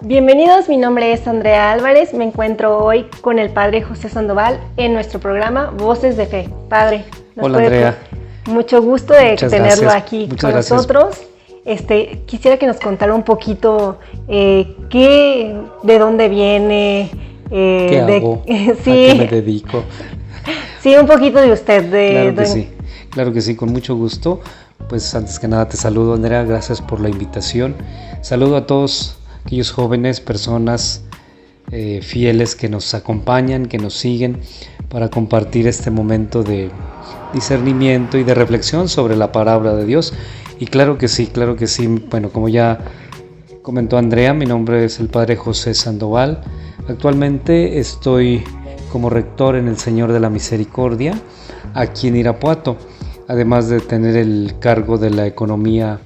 Bienvenidos, mi nombre es Andrea Álvarez, me encuentro hoy con el Padre José Sandoval en nuestro programa Voces de Fe. Padre, hola Andrea. Mucho gusto de Muchas tenerlo gracias. aquí Muchas con gracias. nosotros. Quisiera que nos contara un poquito de dónde viene, ¿Qué hago? sí, ¿A qué me dedico? Sí, un poquito de usted. Claro que sí, con mucho gusto. Pues antes que nada te saludo, Andrea, gracias por la invitación. Saludo a todos aquellos jóvenes, personas fieles que nos acompañan, que nos siguen para compartir este momento de discernimiento y de reflexión sobre la palabra de Dios. Y claro que sí. Bueno, como ya comentó Andrea, mi nombre es el Padre José Sandoval. Actualmente estoy como rector en el Señor de la Misericordia aquí en Irapuato, además de tener el cargo de la economía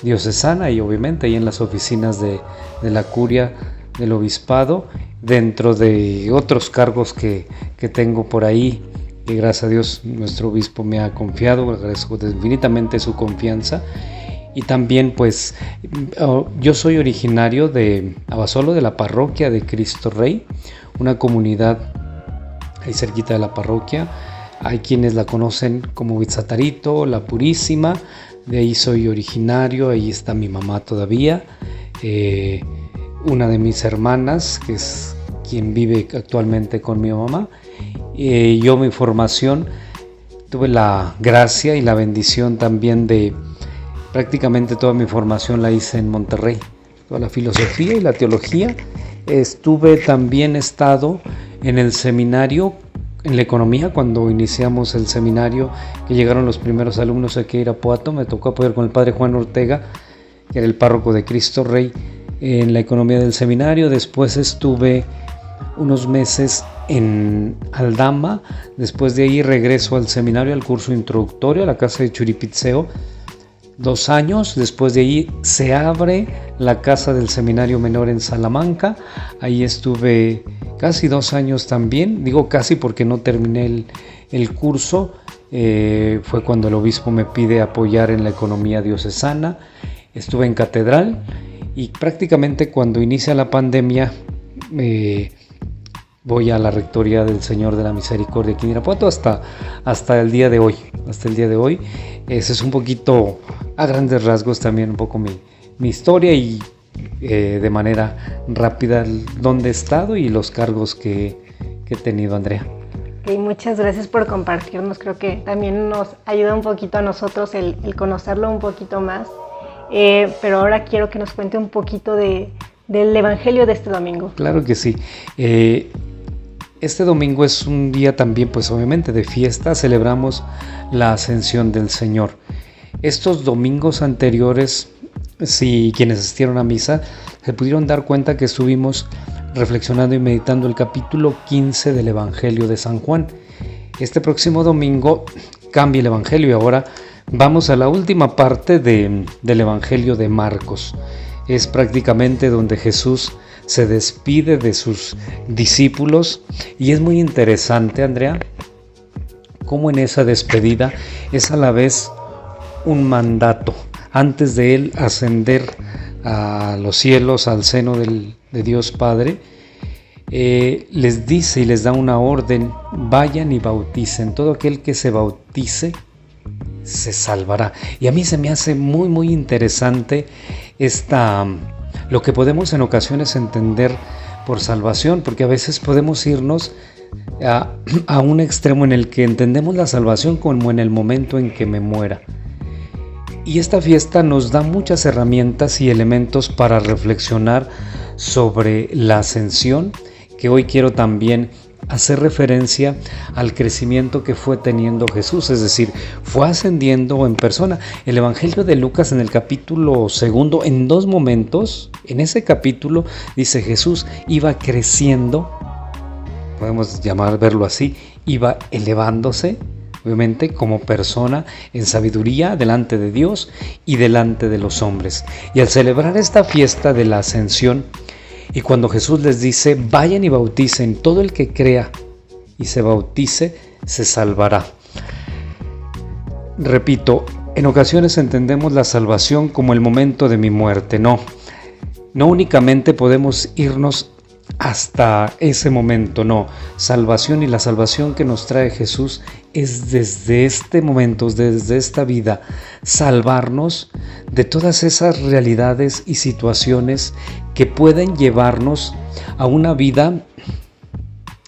diocesana y obviamente ahí en las oficinas de la curia del obispado, dentro de otros cargos que tengo por ahí, que gracias a Dios nuestro obispo me ha confiado, agradezco infinitamente su confianza. Y también pues yo soy originario de Abasolo, de la parroquia de Cristo Rey, una comunidad ahí cerquita de la parroquia. Hay quienes la conocen como Huitzatarito, la Purísima, de ahí soy originario, ahí está mi mamá todavía, una de mis hermanas, que es quien vive actualmente con mi mamá. Yo mi formación, tuve la gracia y la bendición también de prácticamente toda mi formación la hice en Monterrey, toda la filosofía y la teología. También he estado en el seminario, en la economía, cuando iniciamos el seminario, que llegaron los primeros alumnos aquí a Irapuato, me tocó apoyar con el padre Juan Ortega, que era el párroco de Cristo Rey, en la economía del seminario. Después estuve unos meses en Aldama, después de ahí regreso al seminario, al curso introductorio, a la casa de Churipitzeo, 2 años. Después de ahí se abre la casa del seminario menor en Salamanca, ahí estuve casi 2 años también, digo casi porque no terminé el curso, fue cuando el obispo me pide apoyar en la economía diocesana. Estuve en catedral y prácticamente cuando inicia la pandemia voy a la rectoría del Señor de la Misericordia aquí en Irapuato hasta el día de hoy. Ese es un poquito, a grandes rasgos también, un poco mi historia y de manera rápida dónde he estado y los cargos que he tenido, Andrea. Okay, muchas gracias por compartirnos. Creo que también nos ayuda un poquito a nosotros el conocerlo un poquito más. Pero ahora quiero que nos cuente un poquito del Evangelio de este domingo. Claro que sí. Este domingo es un día también, pues obviamente de fiesta, celebramos la ascensión del Señor. Estos domingos anteriores, si quienes asistieron a misa, se pudieron dar cuenta que estuvimos reflexionando y meditando el capítulo 15 del Evangelio de San Juan. Este próximo domingo cambia el Evangelio y ahora vamos a la última parte del Evangelio de Marcos. Es prácticamente donde Jesús se despide de sus discípulos y es muy interesante, Andrea, cómo en esa despedida es a la vez un mandato. Antes de él ascender a los cielos, al seno de Dios Padre, les dice y les da una orden: vayan y bauticen. Todo aquel que se bautice se salvará. Y a mí se me hace muy muy interesante lo que podemos en ocasiones entender por salvación, porque a veces podemos irnos a un extremo en el que entendemos la salvación como en el momento en que me muera. Y esta fiesta nos da muchas herramientas y elementos para reflexionar sobre la ascensión, que hoy quiero también hacer referencia al crecimiento que fue teniendo Jesús, es decir, fue ascendiendo en persona. El Evangelio de Lucas, en el capítulo 2, en 2 momentos, en ese capítulo dice: Jesús iba creciendo, podemos verlo así, iba elevándose, obviamente como persona en sabiduría delante de Dios y delante de los hombres. Y al celebrar esta fiesta de la ascensión, y cuando Jesús les dice: vayan y bauticen, todo el que crea y se bautice se salvará. Repito, en ocasiones entendemos la salvación como el momento de mi muerte. No no únicamente podemos irnos hasta ese momento, no. Salvación, y la salvación que nos trae Jesús es desde este momento, desde esta vida, salvarnos de todas esas realidades y situaciones que pueden llevarnos a una vida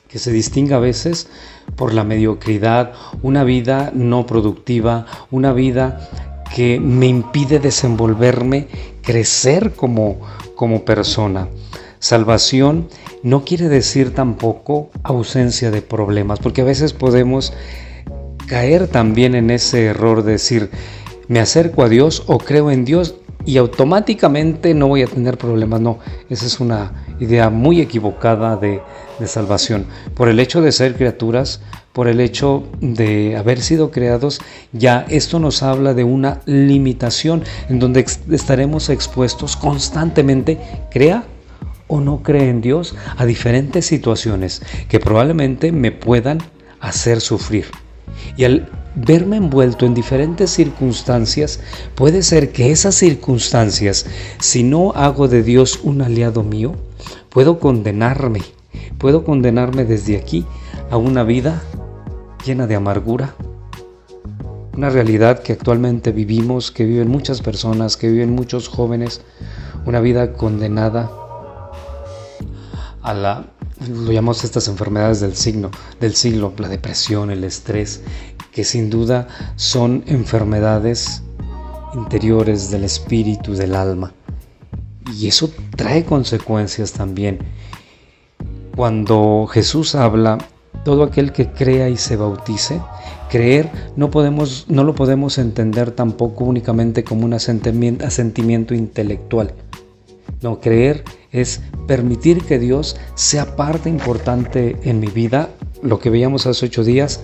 que se distingue a veces por la mediocridad, una vida no productiva, una vida que me impide desenvolverme, crecer como persona. Salvación no quiere decir tampoco ausencia de problemas, porque a veces podemos caer también en ese error de decir, me acerco a Dios o creo en Dios y automáticamente no voy a tener problemas. No, esa es una idea muy equivocada de salvación. Por el hecho de ser criaturas, por el hecho de haber sido creados, ya esto nos habla de una limitación en donde estaremos expuestos constantemente, crea o no cree en Dios, a diferentes situaciones que probablemente me puedan hacer sufrir. Y al verme envuelto en diferentes circunstancias, puede ser que esas circunstancias, si no hago de Dios un aliado mío, puedo condenarme desde aquí a una vida llena de amargura, una realidad que actualmente vivimos, que viven muchas personas, que viven muchos jóvenes, una vida condenada lo llamamos estas enfermedades del siglo, la depresión, el estrés, que sin duda son enfermedades interiores del espíritu, del alma. Y eso trae consecuencias también. Cuando Jesús habla, todo aquel que crea y se bautice, creer no lo podemos entender tampoco únicamente como un asentimiento intelectual. No, creer es permitir que Dios sea parte importante en mi vida, lo que veíamos hace 8 días,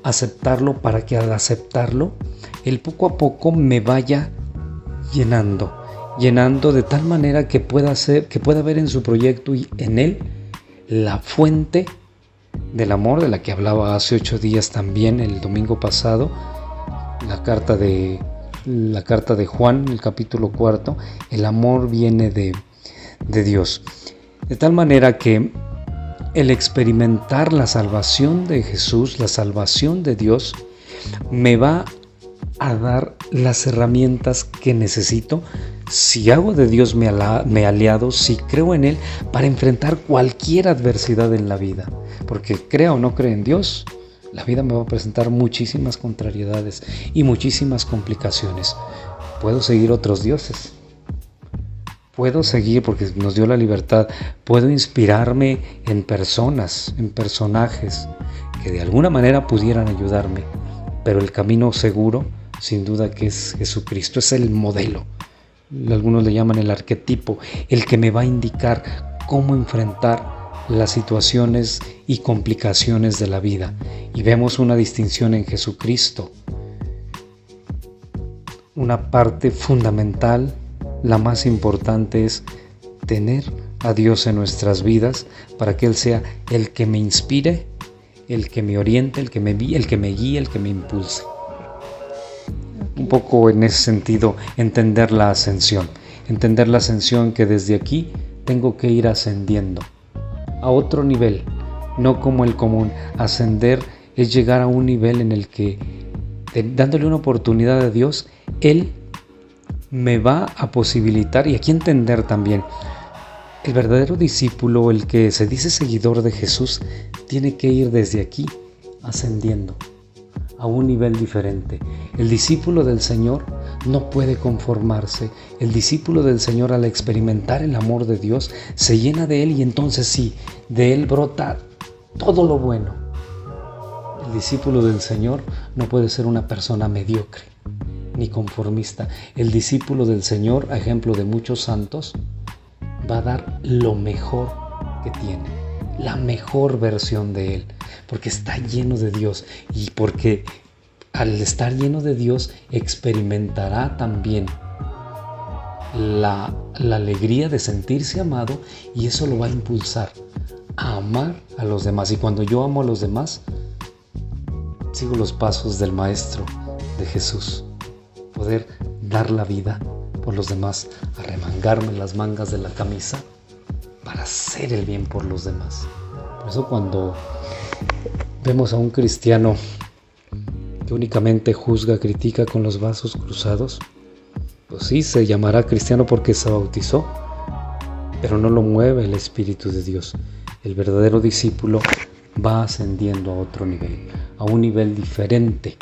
aceptarlo para que al aceptarlo, Él poco a poco me vaya llenando de tal manera que pueda ver en su proyecto y en Él la fuente del amor de la que hablaba hace 8 días también, el domingo pasado, la carta de Juan, el capítulo 4, el amor viene de Dios. De tal manera que el experimentar la salvación de Jesús, la salvación de Dios, me va a dar las herramientas que necesito, si hago de Dios mi aliado, si creo en Él, para enfrentar cualquier adversidad en la vida. Porque crea o no crea en Dios, la vida me va a presentar muchísimas contrariedades y muchísimas complicaciones. Puedo seguir otros dioses. Puedo seguir, porque nos dio la libertad, puedo inspirarme en personas, en personajes que de alguna manera pudieran ayudarme. Pero el camino seguro, sin duda que es Jesucristo, es el modelo. Algunos le llaman el arquetipo, el que me va a indicar cómo enfrentar las situaciones y complicaciones de la vida. Y vemos una distinción en Jesucristo. Una parte fundamental, la más importante, es tener a Dios en nuestras vidas para que Él sea el que me inspire, el que me oriente, el que me guíe, el que me impulse. Un poco en ese sentido, entender la ascensión que desde aquí tengo que ir ascendiendo a otro nivel, no como el común. Ascender es llegar a un nivel en el que, dándole una oportunidad a Dios, Él me va a posibilitar, y aquí entender también, el verdadero discípulo, el que se dice seguidor de Jesús, tiene que ir desde aquí ascendiendo a un nivel diferente. El discípulo del Señor no puede conformarse. El discípulo del Señor, al experimentar el amor de Dios, se llena de Él, y entonces sí, de Él brota todo lo bueno. El discípulo del Señor no puede ser una persona mediocre ni conformista. El discípulo del Señor, a ejemplo de muchos santos, va a dar lo mejor que tiene, la mejor versión de Él, porque está lleno de Dios, y porque al estar lleno de Dios experimentará también la alegría de sentirse amado, y eso lo va a impulsar a amar a los demás. Y cuando yo amo a los demás, sigo los pasos del Maestro, de Jesús, poder dar la vida por los demás, arremangarme las mangas de la camisa para hacer el bien por los demás. Por eso cuando vemos a un cristiano que únicamente juzga, critica con los brazos cruzados, pues sí, se llamará cristiano porque se bautizó, pero no lo mueve el Espíritu de Dios. El verdadero discípulo va ascendiendo a otro nivel, a un nivel diferente,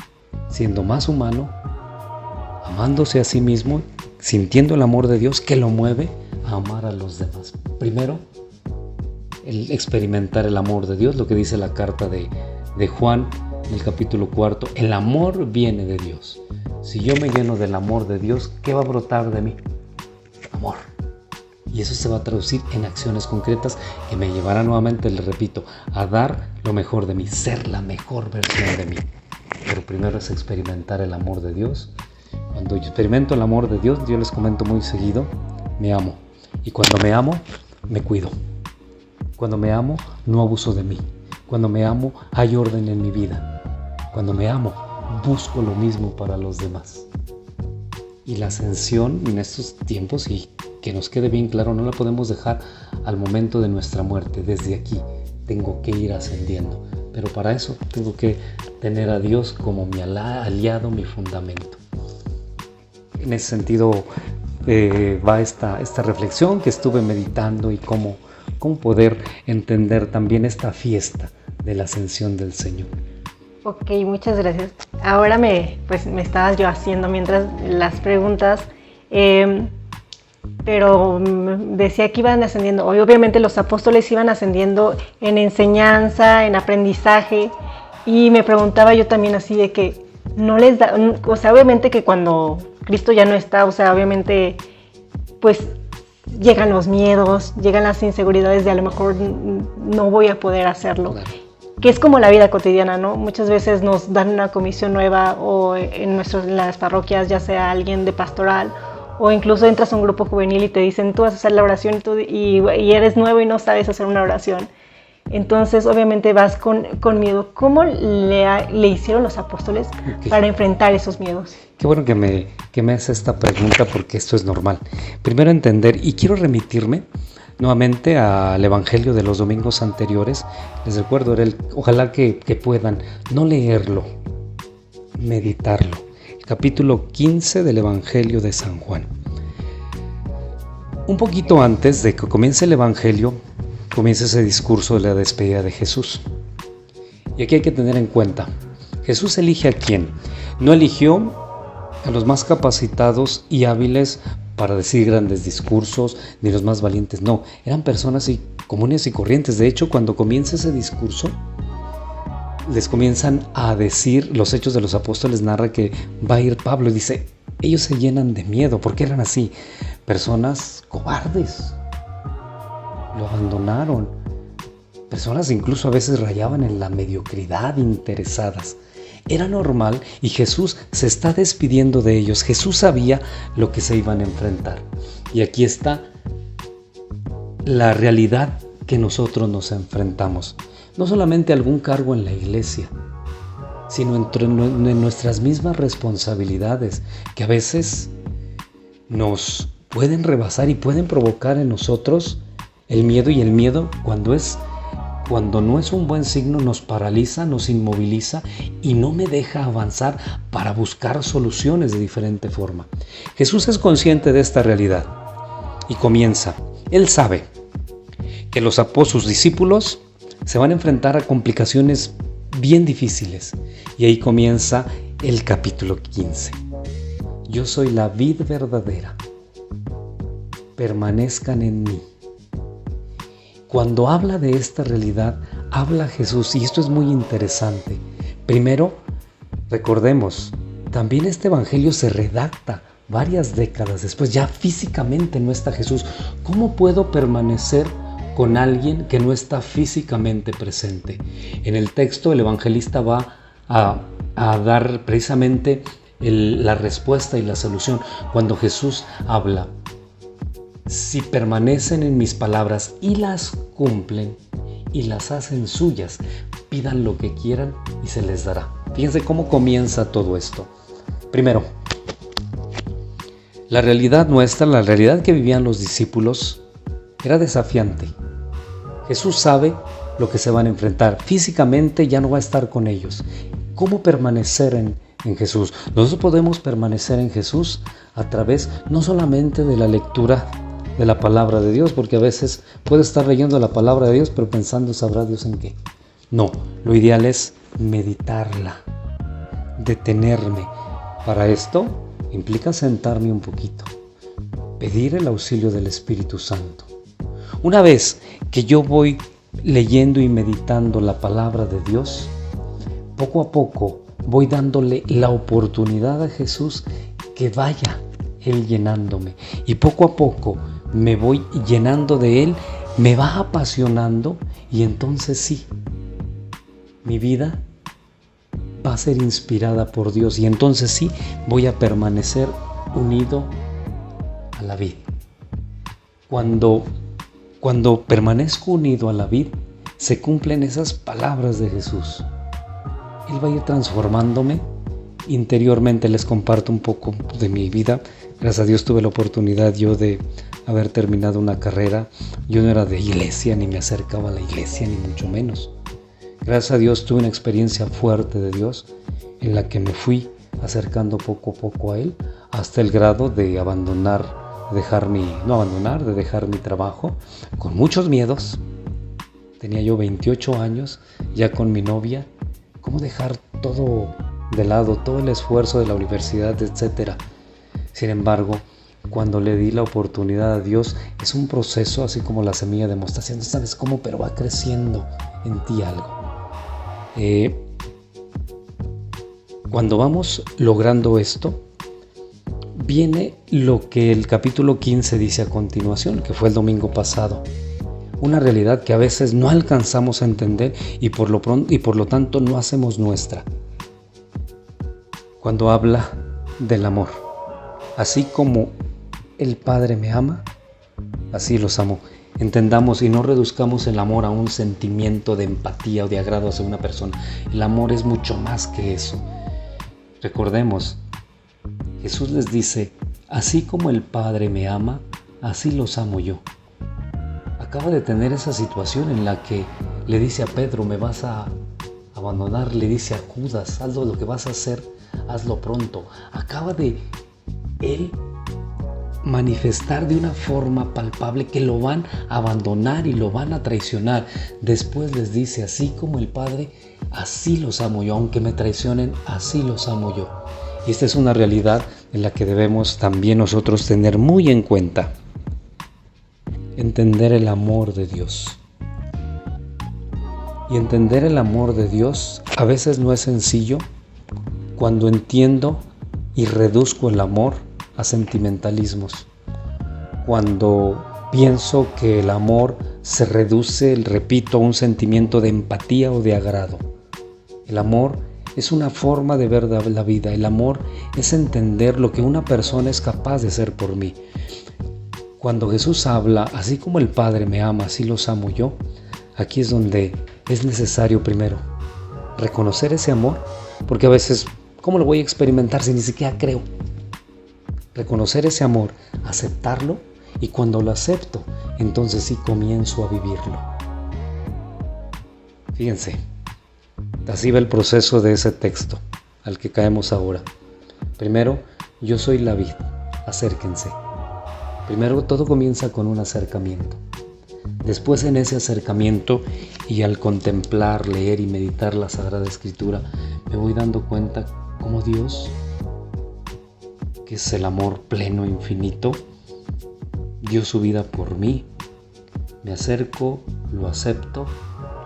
siendo más humano, amándose a sí mismo, sintiendo el amor de Dios que lo mueve a amar a los demás. Primero, el experimentar el amor de Dios, lo que dice la carta de Juan en el capítulo 4, el amor viene de Dios. Si yo me lleno del amor de Dios, ¿qué va a brotar de mí? Amor. Y eso se va a traducir en acciones concretas que me llevarán nuevamente, les repito, a dar lo mejor de mí, ser la mejor versión de mí. Pero primero es experimentar el amor de Dios. Cuando yo experimento el amor de Dios, yo les comento muy seguido, me amo. Y cuando me amo, me cuido. Cuando me amo, no abuso de mí. Cuando me amo, hay orden en mi vida. Cuando me amo, busco lo mismo para los demás. Y la ascensión en estos tiempos, y que nos quede bien claro, no la podemos dejar al momento de nuestra muerte. Desde aquí tengo que ir ascendiendo. Pero para eso tengo que tener a Dios como mi aliado, mi fundamento. En ese sentido va esta reflexión que estuve meditando y cómo poder entender también esta fiesta de la ascensión del Señor. Ok, muchas gracias. Ahora me estabas yo haciendo mientras las preguntas, pero decía que iban ascendiendo. Obviamente los apóstoles iban ascendiendo en enseñanza, en aprendizaje, y me preguntaba yo también así de que no les da, o sea, obviamente que cuando Cristo ya no está, o sea, obviamente pues llegan los miedos, llegan las inseguridades de a lo mejor no voy a poder hacerlo. Claro. Que es como la vida cotidiana, ¿no? Muchas veces nos dan una comisión nueva o en las parroquias, ya sea alguien de pastoral o incluso entras a un grupo juvenil y te dicen tú vas a hacer la oración y eres nuevo y no sabes hacer una oración. Entonces obviamente vas con miedo. ¿Cómo le hicieron los apóstoles para enfrentar esos miedos? Qué bueno que me haces esta pregunta porque esto es normal. Primero entender, y quiero remitirme nuevamente al Evangelio de los domingos anteriores. Les recuerdo, ojalá que puedan no leerlo, meditarlo. El capítulo 15 del Evangelio de San Juan. Un poquito antes de que comience el Evangelio, comienza ese discurso de la despedida de Jesús. Y aquí hay que tener en cuenta, Jesús elige a quién. No eligió a los más capacitados y hábiles para decir grandes discursos, ni los más valientes, no, eran personas comunes y corrientes. De hecho, cuando comienza ese discurso, les comienzan a decir, los Hechos de los Apóstoles narra que va a ir Pablo y dice, ellos se llenan de miedo, porque eran así, personas cobardes, lo abandonaron, personas incluso a veces rayaban en la mediocridad, interesadas. Era normal y Jesús se está despidiendo de ellos. Jesús sabía lo que se iban a enfrentar. Y aquí está la realidad que nosotros nos enfrentamos. No solamente algún cargo en la iglesia, sino en nuestras mismas responsabilidades, que a veces nos pueden rebasar y pueden provocar en nosotros el miedo. Y el miedo, cuando no es un buen signo, nos paraliza, nos inmoviliza y no me deja avanzar para buscar soluciones de diferente forma. Jesús es consciente de esta realidad y comienza. Él sabe que sus discípulos se van a enfrentar a complicaciones bien difíciles. Y ahí comienza el capítulo 15. Yo soy la vid verdadera. Permanezcan en mí. Cuando habla de esta realidad, habla Jesús, y esto es muy interesante. Primero, recordemos, también este evangelio se redacta varias décadas después, ya físicamente no está Jesús. ¿Cómo puedo permanecer con alguien que no está físicamente presente? En el texto, el evangelista va a dar precisamente la respuesta y la solución cuando Jesús habla. Si permanecen en mis palabras y las cumplen y las hacen suyas, pidan lo que quieran y se les dará. Fíjense cómo comienza todo esto. Primero, La realidad nuestra, la realidad que vivían los discípulos, era desafiante. Jesús sabe lo que se van a enfrentar. Físicamente ya no va a estar con ellos. ¿Cómo permanecer en Jesús? Nosotros podemos permanecer en Jesús a través no solamente de la lectura de la palabra de Dios, porque a veces puedo estar leyendo la palabra de Dios, pero pensando, ¿sabrá Dios en qué? No, lo ideal es meditarla, detenerme. Para esto implica sentarme un poquito, pedir el auxilio del Espíritu Santo. Una vez que yo voy leyendo y meditando la palabra de Dios, poco a poco voy dándole la oportunidad a Jesús que vaya Él llenándome. Y poco a poco me voy llenando de Él, me va apasionando y entonces sí, mi vida va a ser inspirada por Dios y entonces sí voy a permanecer unido a la vid. Cuando permanezco unido a la vid, se cumplen esas palabras de Jesús. Él va a ir transformándome interiormente. Les comparto un poco de mi vida. Gracias a Dios tuve la oportunidad yo de haber terminado una carrera. Yo no era de iglesia, ni me acercaba a la iglesia, ni mucho menos. Gracias a Dios tuve una experiencia fuerte de Dios en la que me fui acercando poco a poco a Él hasta el grado de dejar mi trabajo con muchos miedos. Tenía yo 28 años, ya con mi novia. ¿Cómo dejar todo de lado, todo el esfuerzo de la universidad, etcétera? Sin embargo, cuando le di la oportunidad a Dios, es un proceso así como la semilla de mostaza. No sabes cómo, pero va creciendo en ti algo. Cuando vamos logrando esto, viene lo que el capítulo 15 dice a continuación, que fue el domingo pasado. Una realidad que a veces no alcanzamos a entender y por lo tanto no hacemos nuestra. Cuando habla del amor. Así como el Padre me ama, así los amo. Entendamos y no reduzcamos el amor a un sentimiento de empatía o de agrado hacia una persona. El amor es mucho más que eso. Recordemos, Jesús les dice, así como el Padre me ama, así los amo yo. Acaba de tener esa situación en la que le dice a Pedro, me vas a abandonar, le dice a Judas, hazlo lo que vas a hacer, hazlo pronto. Acaba de él manifestar de una forma palpable que lo van a abandonar y lo van a traicionar. Después les dice, así como el Padre, así los amo yo, aunque me traicionen, así los amo yo. Y esta es una realidad en la que debemos también nosotros tener muy en cuenta. Entender el amor de Dios. Y entender el amor de Dios a veces no es sencillo cuando entiendo y reduzco el amor a sentimentalismos. Cuando pienso que el amor se reduce, repito, a un sentimiento de empatía o de agrado. El amor es una forma de ver la vida. El amor es entender lo que una persona es capaz de hacer por mí. Cuando Jesús habla, así como el Padre me ama, así los amo yo, aquí es donde es necesario primero reconocer ese amor, porque a veces, ¿cómo lo voy a experimentar si ni siquiera creo? Reconocer ese amor, aceptarlo, y cuando lo acepto, entonces sí comienzo a vivirlo. Fíjense, así va el proceso de ese texto al que caemos ahora. Primero, yo soy la vid, acérquense. Primero todo comienza con un acercamiento. Después en ese acercamiento y al contemplar, leer y meditar la Sagrada Escritura, me voy dando cuenta cómo Dios, que es el amor pleno, infinito, dio su vida por mí. Me acerco, lo acepto,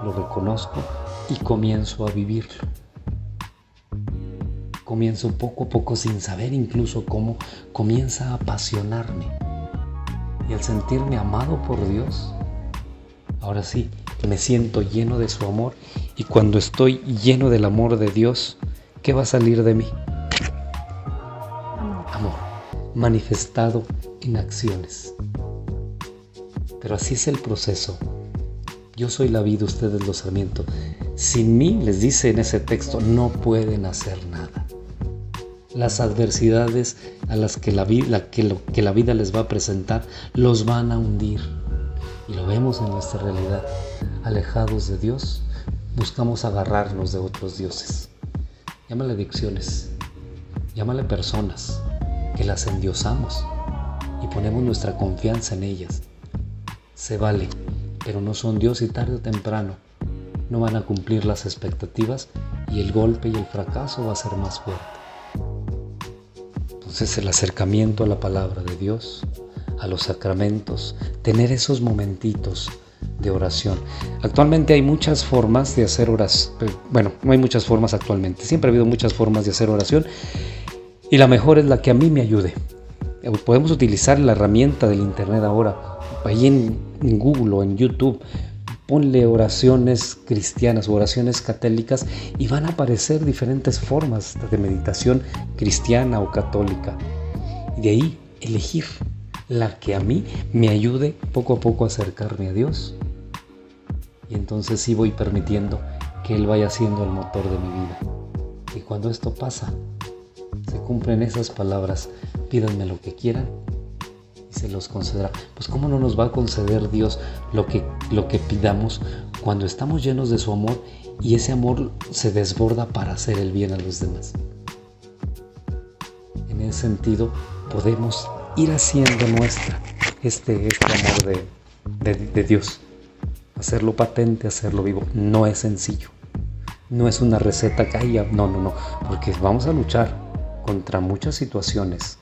lo reconozco y comienzo a vivirlo. Comienzo poco a poco sin saber incluso cómo, comienza a apasionarme. Y al sentirme amado por Dios, ahora sí, me siento lleno de su amor. Y cuando estoy lleno del amor de Dios, ¿qué va a salir de mí? Amor, manifestado en acciones. Pero así es el proceso. Yo soy la vid, ustedes los sarmientos. Sin mí, les dice en ese texto, no pueden hacer nada. las adversidades a las que la vida les va a presentar los van a hundir. Y lo vemos en nuestra realidad. Alejados de Dios, buscamos agarrarnos de otros dioses. Llámale adicciones, llámale personas que las endiosamos y ponemos nuestra confianza en ellas. Se vale, pero no son Dios y tarde o temprano no van a cumplir las expectativas y el golpe y el fracaso va a ser más fuerte. Entonces el acercamiento a la palabra de Dios, a los sacramentos, tener esos momentitos de oración. Actualmente hay muchas formas de hacer oración. Bueno, no hay muchas formas actualmente. Siempre ha habido muchas formas de hacer oración y la mejor es la que a mí me ayude. Podemos utilizar la herramienta del internet ahora. Ahí en Google o en YouTube, ponle oraciones cristianas o oraciones católicas y van a aparecer diferentes formas de meditación cristiana o católica. Y de ahí elegir la que a mí me ayude poco a poco a acercarme a Dios. Y entonces sí voy permitiendo que Él vaya siendo el motor de mi vida. Y cuando esto pasa, se cumplen esas palabras: pídanme lo que quieran y se los concederá. Pues ¿cómo no nos va a conceder Dios lo que pidamos cuando estamos llenos de su amor y ese amor se desborda para hacer el bien a los demás? En ese sentido podemos ir haciendo nuestra este amor de Dios, hacerlo patente, hacerlo vivo. No es sencillo, no es una receta que haya, no, porque vamos a luchar contra muchas situaciones.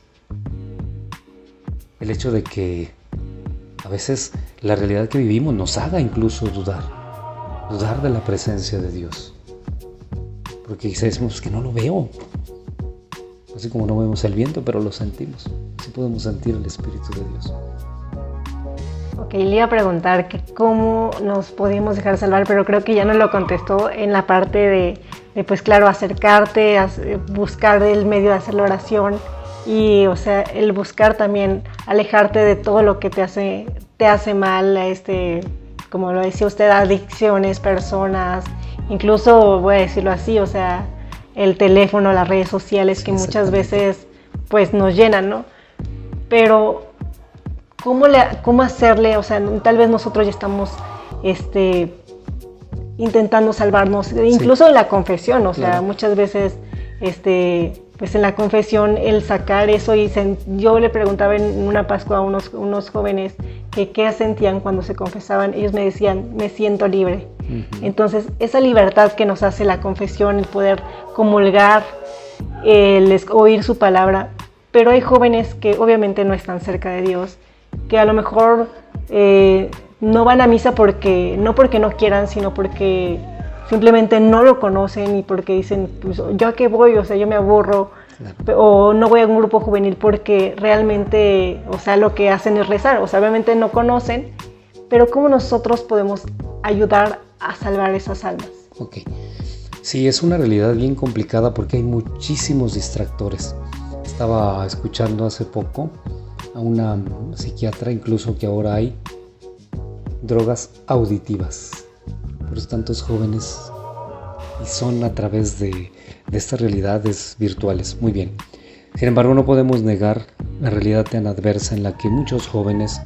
El hecho de que a veces la realidad que vivimos nos haga incluso dudar de la presencia de Dios, porque decimos que no lo veo, así como no vemos el viento, pero lo sentimos. Sí podemos sentir el Espíritu de Dios. Ok, le iba a preguntar que cómo nos podíamos dejar salvar, pero creo que ya nos lo contestó en la parte de pues claro, acercarte, buscar el medio de hacer la oración y, o sea, el buscar también alejarte de todo lo que te hace mal, como lo decía usted, adicciones, personas, incluso voy a decirlo así, o sea, el teléfono, las redes sociales que muchas veces pues nos llenan, ¿no? Pero ¿cómo hacerle? O sea, tal vez nosotros ya estamos intentando salvarnos, incluso en la confesión, o sea, claro. Muchas veces pues en la confesión el sacar eso yo le preguntaba en una Pascua a unos jóvenes que qué sentían cuando se confesaban. Ellos me decían: me siento libre. Uh-huh. Entonces esa libertad que nos hace la confesión, el poder comulgar, el oír su palabra, pero hay jóvenes que obviamente no están cerca de Dios, que a lo mejor no van a misa no porque no quieran, sino porque simplemente no lo conocen y porque dicen, pues, ¿yo a qué voy? O sea, yo me aburro. Claro. O no voy a un grupo juvenil porque realmente, o sea, lo que hacen es rezar. O sea, obviamente no conocen, pero ¿cómo nosotros podemos ayudar a salvar esas almas? Ok. Sí, es una realidad bien complicada porque hay muchísimos distractores. Estaba escuchando hace poco a una psiquiatra, incluso, que ahora hay drogas auditivas. Por eso tantos jóvenes, y son a través de estas realidades virtuales. Muy bien. Sin embargo, no podemos negar la realidad tan adversa en la que muchos jóvenes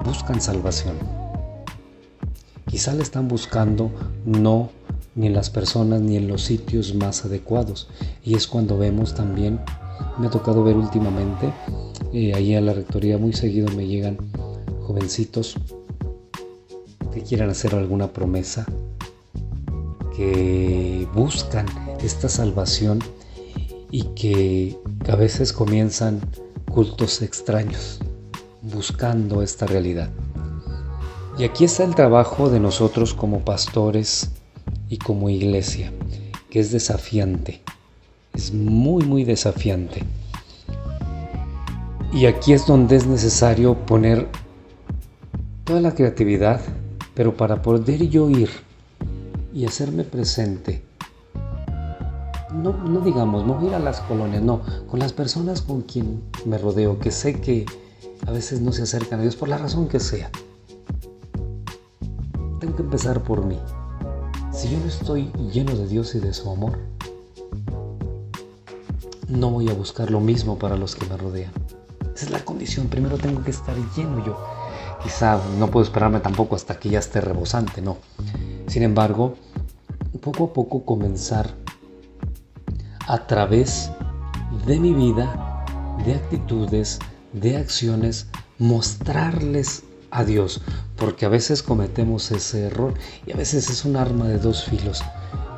buscan salvación. Quizá la están buscando no ni en las personas ni en los sitios más adecuados. Y es cuando vemos también, me ha tocado ver últimamente, ahí a la rectoría muy seguido me llegan jovencitos que quieran hacer alguna promesa, que buscan esta salvación y que a veces comienzan cultos extraños buscando esta realidad. Y aquí está el trabajo de nosotros como pastores y como iglesia, que es desafiante, es muy muy desafiante. Y aquí es donde es necesario poner toda la creatividad, pero para poder yo ir y hacerme presente, no digamos, no ir a las colonias, no, con las personas con quien me rodeo, que sé que a veces no se acercan a Dios por la razón que sea. Tengo que empezar por mí. Si yo no estoy lleno de Dios y de su amor, no voy a buscar lo mismo para los que me rodean. Esa es la condición. Primero tengo que estar lleno yo. Quizá no puedo esperarme tampoco hasta que ya esté rebosante, no. Sin embargo, poco a poco comenzar a través de mi vida, de actitudes, de acciones, mostrarles a Dios, porque a veces cometemos ese error y a veces es un arma de dos filos.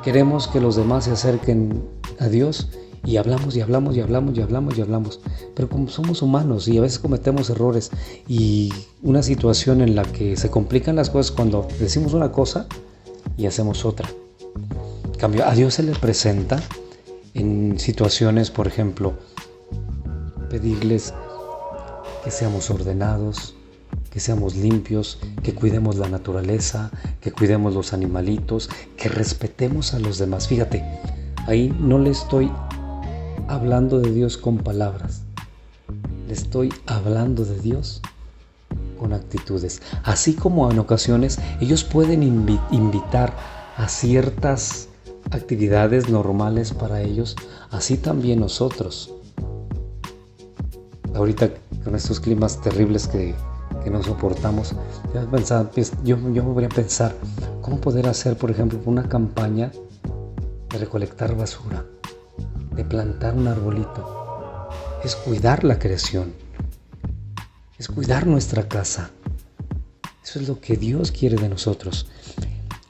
Queremos que los demás se acerquen a Dios y hablamos y hablamos y hablamos y hablamos y hablamos, pero como somos humanos y a veces cometemos errores y una situación en la que se complican las cosas cuando decimos una cosa y hacemos otra. En cambio, a Dios se le presenta en situaciones, por ejemplo, pedirles que seamos ordenados, que seamos limpios, que cuidemos la naturaleza, que cuidemos los animalitos, que respetemos a los demás. Fíjate, ahí no le estoy hablando de Dios con palabras, le estoy hablando de Dios con actitudes. Así como en ocasiones ellos pueden invitar a ciertas actividades normales para ellos, así también nosotros. Ahorita con estos climas terribles que no soportamos, yo me voy a pensar cómo poder hacer, por ejemplo, una campaña de recolectar basura, de plantar un arbolito. Es cuidar la creación, es cuidar nuestra casa. Eso es lo que Dios quiere de nosotros.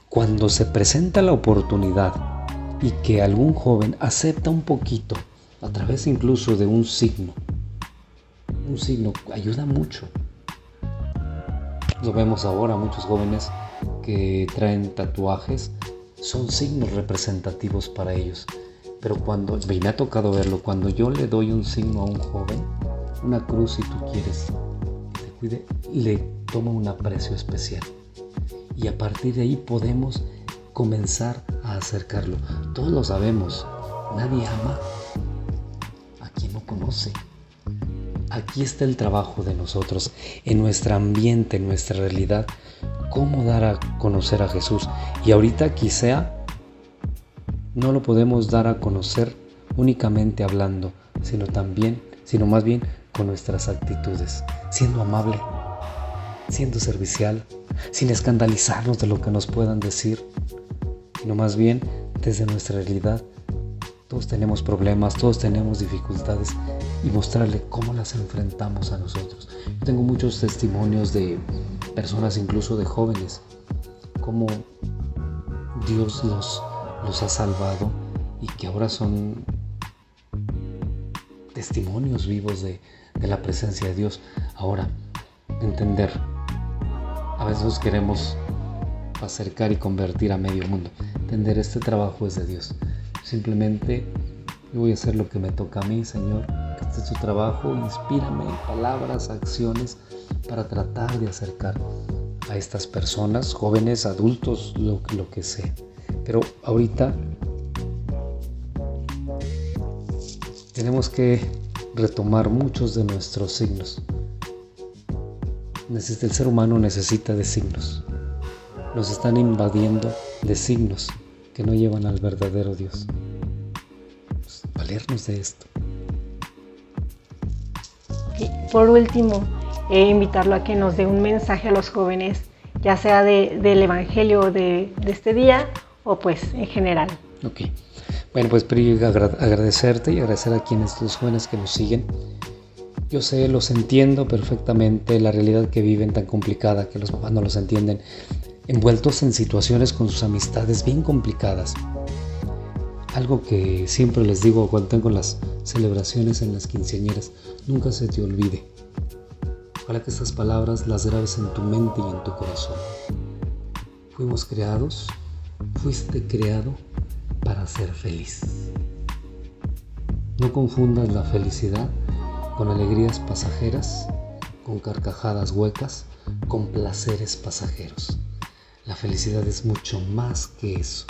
Cuando se presenta la oportunidad y que algún joven acepta un poquito, a través incluso de un signo ayuda mucho. Lo vemos ahora, muchos jóvenes que traen tatuajes son signos representativos para ellos. Pero y me ha tocado verlo, cuando yo le doy un signo a un joven, una cruz si tú quieres, que te cuide, le toma un aprecio especial. Y a partir de ahí podemos comenzar a acercarlo. Todos lo sabemos, nadie ama a quien no conoce. Aquí está el trabajo de nosotros, en nuestro ambiente, en nuestra realidad, cómo dar a conocer a Jesús. Y ahorita quizá no lo podemos dar a conocer únicamente hablando, sino más bien con nuestras actitudes, siendo amable, siendo servicial, sin escandalizarnos de lo que nos puedan decir, sino más bien desde nuestra realidad. Todos tenemos problemas, todos tenemos dificultades y mostrarle cómo las enfrentamos a nosotros. Yo tengo muchos testimonios de personas, incluso de jóvenes, cómo Dios los ha salvado y que ahora son testimonios vivos de la presencia de Dios. Ahora, entender, a veces nos queremos acercar y convertir a medio mundo. Entender, este trabajo es de Dios. Simplemente yo voy a hacer lo que me toca a mí, Señor. Este es tu trabajo, inspírame en palabras, acciones para tratar de acercar a estas personas, jóvenes, adultos, lo que sea. Pero ahorita tenemos que retomar muchos de nuestros signos. El ser humano necesita de signos. Nos están invadiendo de signos que no llevan al verdadero Dios. Pues, valernos de esto. Y por último, invitarlo a que nos dé un mensaje a los jóvenes, ya sea del Evangelio de este día o pues en general. Ok. Bueno, pues primero agradecerte y agradecer a los jóvenes que nos siguen. Yo sé, los entiendo perfectamente, la realidad que viven tan complicada que los papás no los entienden, envueltos en situaciones con sus amistades bien complicadas. Algo que siempre les digo cuando tengo las celebraciones en las quinceañeras: nunca se te olvide. Ojalá que estas palabras las grabes en tu mente y en tu corazón. Fuiste creado para ser feliz. No confundas la felicidad con alegrías pasajeras, con carcajadas huecas, con placeres pasajeros. La felicidad es mucho más que eso.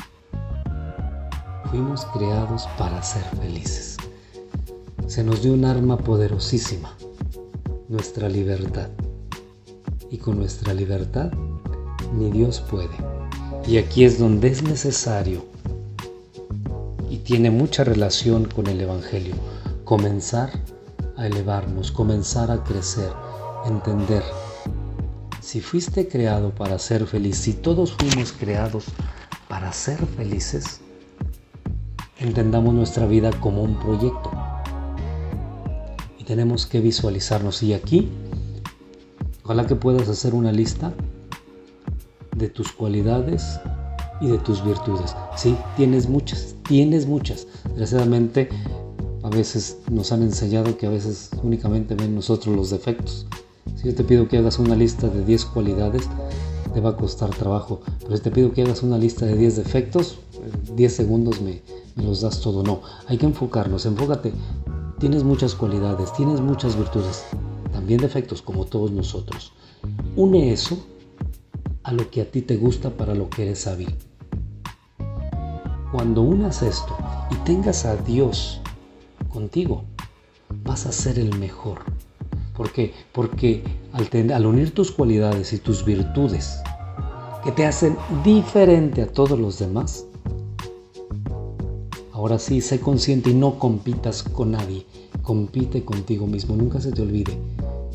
Fuimos creados para ser felices. Se nos dio un arma poderosísima, nuestra libertad. Y con nuestra libertad ni Dios puede. Y aquí es donde es necesario y tiene mucha relación con el Evangelio. comenzar a elevarnos, comenzar a crecer, entender. Si fuiste creado para ser feliz, si todos fuimos creados para ser felices, entendamos nuestra vida como un proyecto. Y tenemos que visualizarnos. Y aquí, ojalá que puedas hacer una lista de tus cualidades y de tus virtudes. Sí, tienes muchas. Desgraciadamente, a veces nos han enseñado que a veces únicamente ven nosotros los defectos. Si yo te pido que hagas una lista de 10 cualidades, te va a costar trabajo. Pero si te pido que hagas una lista de 10 defectos, en 10 segundos me los das todo. No, hay que enfocarnos. Enfócate. Tienes muchas cualidades, tienes muchas virtudes, también defectos como todos nosotros. Une eso a lo que a ti te gusta, para lo que eres hábil. Cuando unas esto y tengas a Dios contigo, vas a ser el mejor. ¿Por qué? Porque al unir tus cualidades y tus virtudes, que te hacen diferente a todos los demás, ahora sí, sé consciente y no compitas con nadie. Compite contigo mismo. Nunca se te olvide,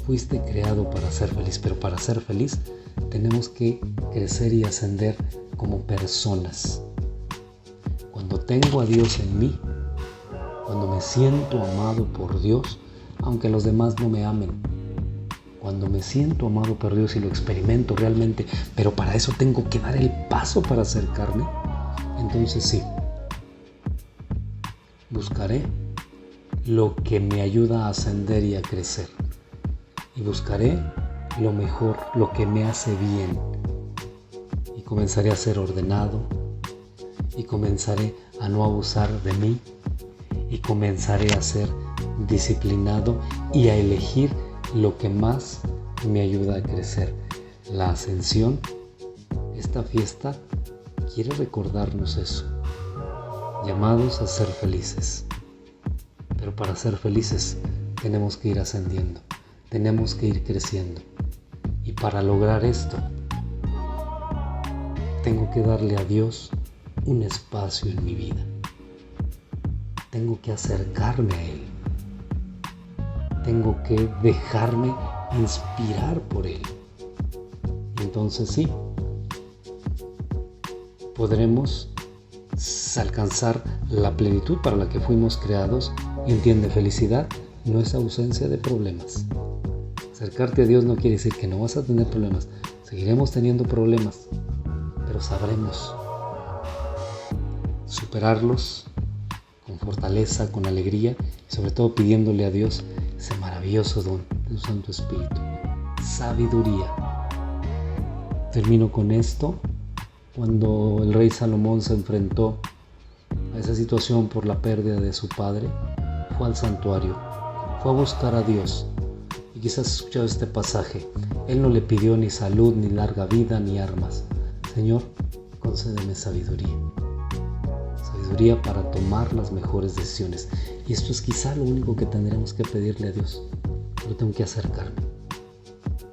fuiste creado para ser feliz, pero para ser feliz tenemos que crecer y ascender como personas. Cuando tengo a Dios en mí, cuando me siento amado por Dios, aunque los demás no me amen, cuando me siento amado por Dios y lo experimento realmente, pero para eso tengo que dar el paso para acercarme, entonces sí, buscaré lo que me ayuda a ascender y a crecer. Y buscaré lo mejor, lo que me hace bien. Y comenzaré a ser ordenado. Y comenzaré a no abusar de mí. Y comenzaré a ser disciplinado y a elegir lo que más me ayuda a crecer. La ascensión, esta fiesta, quiere recordarnos eso. Llamados a ser felices. Pero para ser felices tenemos que ir ascendiendo, tenemos que ir creciendo. Y para lograr esto, tengo que darle a Dios un espacio en mi vida. Tengo que acercarme a Él. Tengo que dejarme inspirar por Él. Y entonces sí, podremos alcanzar la plenitud para la que fuimos creados. Y entiende, felicidad no es ausencia de problemas. Acercarte a Dios no quiere decir que no vas a tener problemas. Seguiremos teniendo problemas, pero sabremos superarlos con fortaleza, con alegría y sobre todo pidiéndole a Dios ese maravilloso don de su Santo Espíritu, sabiduría. Termino con esto. Cuando el rey Salomón se enfrentó a esa situación por la pérdida de su padre, fue al santuario, fue a buscar a Dios. Y quizás has escuchado este pasaje. Él no le pidió ni salud, ni larga vida, ni armas. Señor, concédeme sabiduría. Sabiduría para tomar las mejores decisiones. Y esto es quizá lo único que tendremos que pedirle a Dios. Pero tengo que acercarme.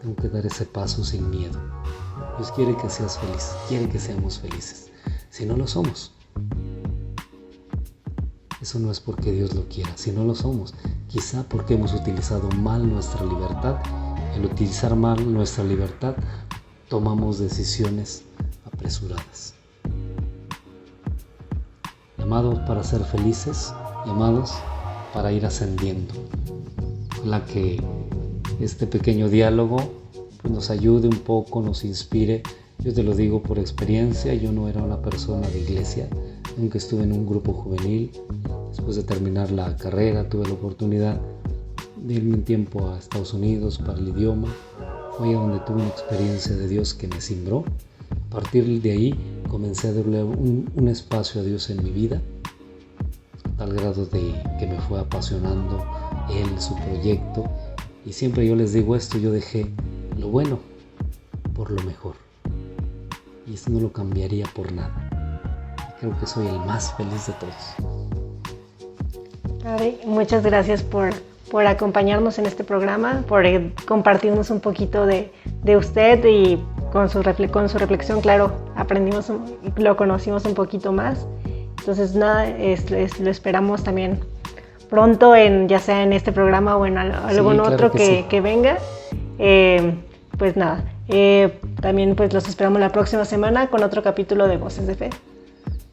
Tengo que dar ese paso sin miedo. Dios quiere que seas feliz, quiere que seamos felices. Si no lo somos, eso no es porque Dios lo quiera. Si no lo somos, quizá porque hemos utilizado mal nuestra libertad. Al utilizar mal nuestra libertad, tomamos decisiones apresuradas. Llamados para ser felices, llamados para ir ascendiendo. Ojalá que este pequeño diálogo nos ayude un poco, nos inspire. Yo te lo digo por experiencia, yo no era una persona de iglesia, nunca estuve en un grupo juvenil. Después de terminar la carrera tuve la oportunidad de irme un tiempo a Estados Unidos para el idioma. Fue ahí donde tuve una experiencia de Dios que me cimbró. A partir de ahí comencé a darle un espacio a Dios en mi vida, a tal grado de que me fue apasionando Él, su proyecto. Y siempre yo les digo esto, yo dejé lo bueno por lo mejor. Y esto no lo cambiaría por nada. Y creo que soy el más feliz de todos. Padre, muchas gracias por acompañarnos en este programa, por compartirnos un poquito de usted y con su reflexión, claro, aprendimos, lo conocimos un poquito más. Entonces nada, lo esperamos también pronto, ya sea en este programa o en algún claro otro que que venga. Pues nada, también pues los esperamos la próxima semana con otro capítulo de Voces de Fe.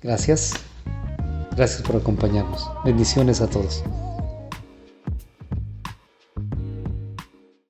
Gracias por acompañarnos. Bendiciones a todos.